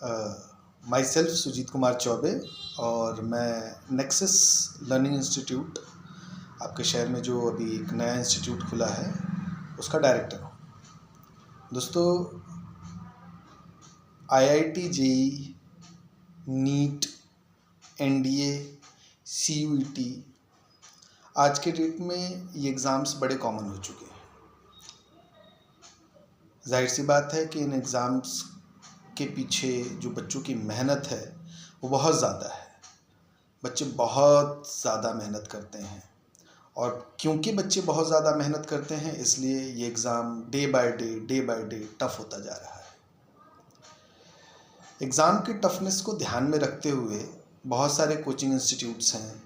My self Sujit Kumar Choubey और मैं nexus learning institute आपके शहर में जो अभी एक नया इंस्टीट्यूट खुला है उसका डायरेक्टर हूँ। दोस्तों, IIT JEE, NEET, NDA, CUET आज के डेट में ये एग्ज़ाम्स बड़े कॉमन हो चुके हैं। जाहिर सी बात है कि इन एग्ज़ाम्स के पीछे जो बच्चों की मेहनत है वो बहुत ज़्यादा है। बच्चे बहुत ज़्यादा मेहनत करते हैं और क्योंकि बच्चे बहुत ज़्यादा मेहनत करते हैं इसलिए ये exam day by day tough होता जा रहा है। एग्ज़ाम की टफनेस को ध्यान में रखते हुए बहुत सारे कोचिंग इंस्टीट्यूट्स हैं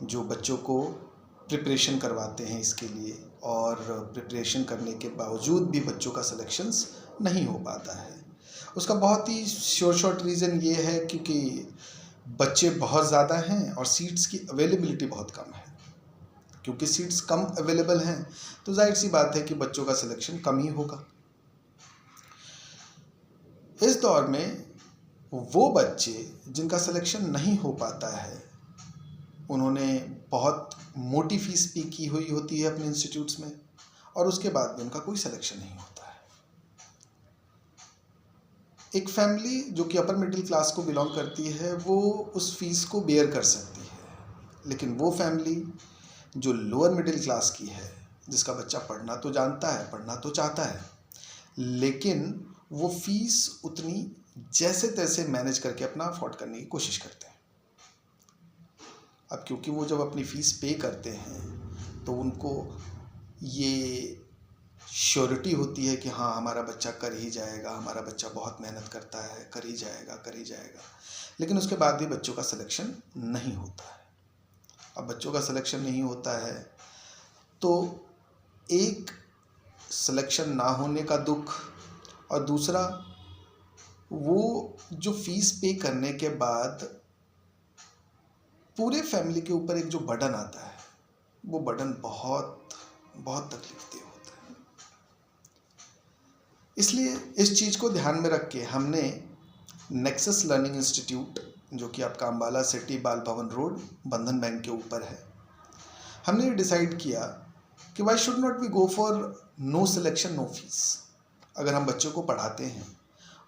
जो बच्चों को प्रिपरेशन करवाते हैं इसके लिए, और प्रिपरेशन करने के बावजूद भी बच्चों का सिलेक्शंस नहीं हो पाता है। उसका बहुत ही शॉर्ट रीज़न ये है क्योंकि बच्चे बहुत ज़्यादा हैं और सीट्स की अवेलेबिलिटी बहुत कम है। क्योंकि सीट्स कम अवेलेबल हैं तो जाहिर सी बात है कि बच्चों का सिलेक्शन कम ही होगा। इस दौर में वो बच्चे जिनका सिलेक्शन नहीं हो पाता है उन्होंने बहुत मोटी फीस पे की हुई होती है अपने इंस्टीट्यूट्स में और उसके बाद भी उनका कोई सिलेक्शन नहीं होता है। एक फैमिली जो कि अपर मिडिल क्लास को बिलोंग करती है वो उस फीस को बेयर कर सकती है, लेकिन वो फैमिली जो लोअर मिडिल क्लास की है, जिसका बच्चा पढ़ना तो जानता है, पढ़ना तो चाहता है, लेकिन वो फीस उतनी जैसे तैसे मैनेज करके अपना अफोर्ड करने की कोशिश करते हैं। अब क्योंकि वो जब अपनी फ़ीस पे करते हैं तो उनको ये श्योरिटी होती है कि हाँ हमारा बच्चा कर ही जाएगा, हमारा बच्चा बहुत मेहनत करता है, कर ही जाएगा, लेकिन उसके बाद भी बच्चों का सिलेक्शन नहीं होता है। अब बच्चों का सिलेक्शन नहीं होता है तो एक सिलेक्शन ना होने का दुख, और दूसरा वो जो फीस पे करने के बाद पूरे फैमिली के ऊपर एक जो बर्डन आता है वो बर्डन बहुत बहुत तकलीफदेह होता है। इसलिए इस चीज़ को ध्यान में रख के हमने नेक्सस लर्निंग इंस्टीट्यूट, जो कि आपका अम्बाला सिटी बाल भवन रोड बंधन बैंक के ऊपर है, हमने ये डिसाइड किया कि why should not we go for no selection no fees. अगर हम बच्चों को पढ़ाते हैं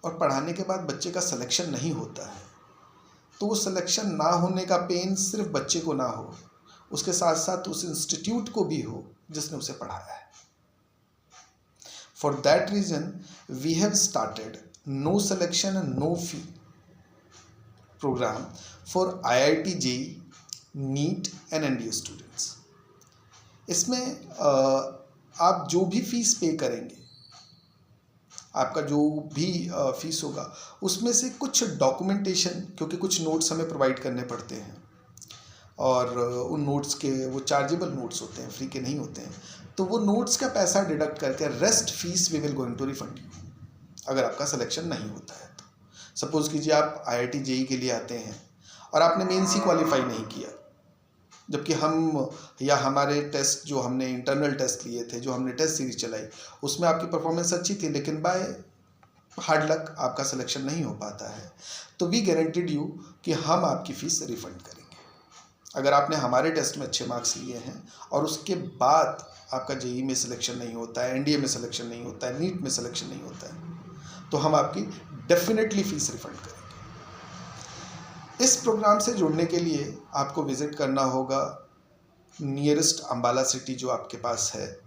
और पढ़ाने के बाद बच्चे का सिलेक्शन नहीं होता है तो वो सिलेक्शन ना होने का पेन सिर्फ बच्चे को ना हो, उसके साथ साथ उस इंस्टीट्यूट को भी हो जिसने उसे पढ़ाया है। For that reason we have started no selection and no fee programme for IIT JEE, NEET and NDA students. इसमें आप जो भी फीस पे करेंगे, आपका जो भी फीस होगा उसमें से कुछ डॉक्यूमेंटेशन, क्योंकि कुछ नोट्स हमें प्रोवाइड करने पड़ते हैं और उन नोट्स के वो चार्जेबल नोट्स होते हैं, फ्री के नहीं होते हैं, तो वो नोट्स का पैसा डिडक्ट करके rest fees we will going to refund you अगर आपका सिलेक्शन नहीं होता है तो। सपोज़ कीजिए आप IIT JEE के लिए आते हैं और आपने मेन C क्वालिफाई नहीं किया, जबकि हम या हमारे टेस्ट जो हमने इंटरनल टेस्ट लिए थे, जो हमने टेस्ट सीरीज चलाई, उसमें आपकी परफॉर्मेंस अच्छी थी, लेकिन बाय हार्ड लक आपका सिलेक्शन नहीं हो पाता है, तो वी गारंटीड यू कि हम आपकी फ़ीस रिफ़ंड करेंगे। अगर आपने हमारे टेस्ट में अच्छे मार्क्स लिए हैं और उसके बाद आपका JEE में सिलेक्शन नहीं होता है, NDA में सिलेक्शन नहीं होता है, नीट में सिलेक्शन नहीं होता है, तो हम आपकी डेफिनेटली फ़ीस रिफ़ंड करेंगे। इस प्रोग्राम से जुड़ने के लिए आपको विज़िट करना होगा नियरेस्ट अम्बाला सिटी जो आपके पास है।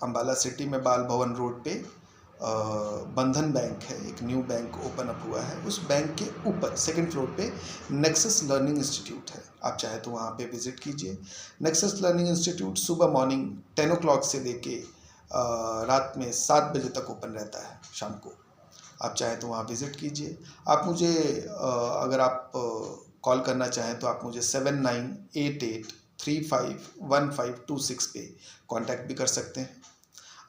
अम्बाला सिटी में बाल भवन रोड पे बंधन बैंक है, एक न्यू बैंक ओपन अप हुआ है, उस बैंक के ऊपर सेकंड फ्लोर पे नेक्सस लर्निंग इंस्टीट्यूट है। आप चाहे तो वहाँ पे विज़िट कीजिए। नेक्सस लर्निंग इंस्टीट्यूट सुबह मॉर्निंग 10 o'clock से लेके रात में 7 बजे तक ओपन रहता है शाम को। आप चाहें तो वहाँ विज़िट कीजिए। आप मुझे अगर आप कॉल करना चाहें तो आप मुझे 7988351526 पे कांटेक्ट भी कर सकते हैं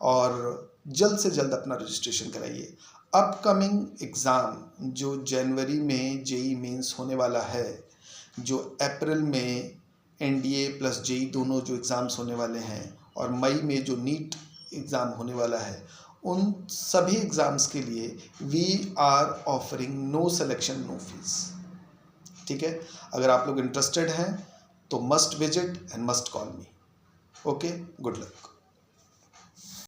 और जल्द से जल्द अपना रजिस्ट्रेशन कराइए। अपकमिंग एग्ज़ाम जो जनवरी में JEE मेंस होने वाला है, जो अप्रैल में NDA प्लस JEE दोनों जो एग्ज़ाम्स होने वाले हैं, और मई में जो नीट एग्ज़ाम होने वाला है, उन सभी एग्ज़ाम्स के लिए we are offering no selection no fees. ठीक है, अगर आप लोग इंटरेस्टेड हैं तो must visit and must call me. Okay, good luck.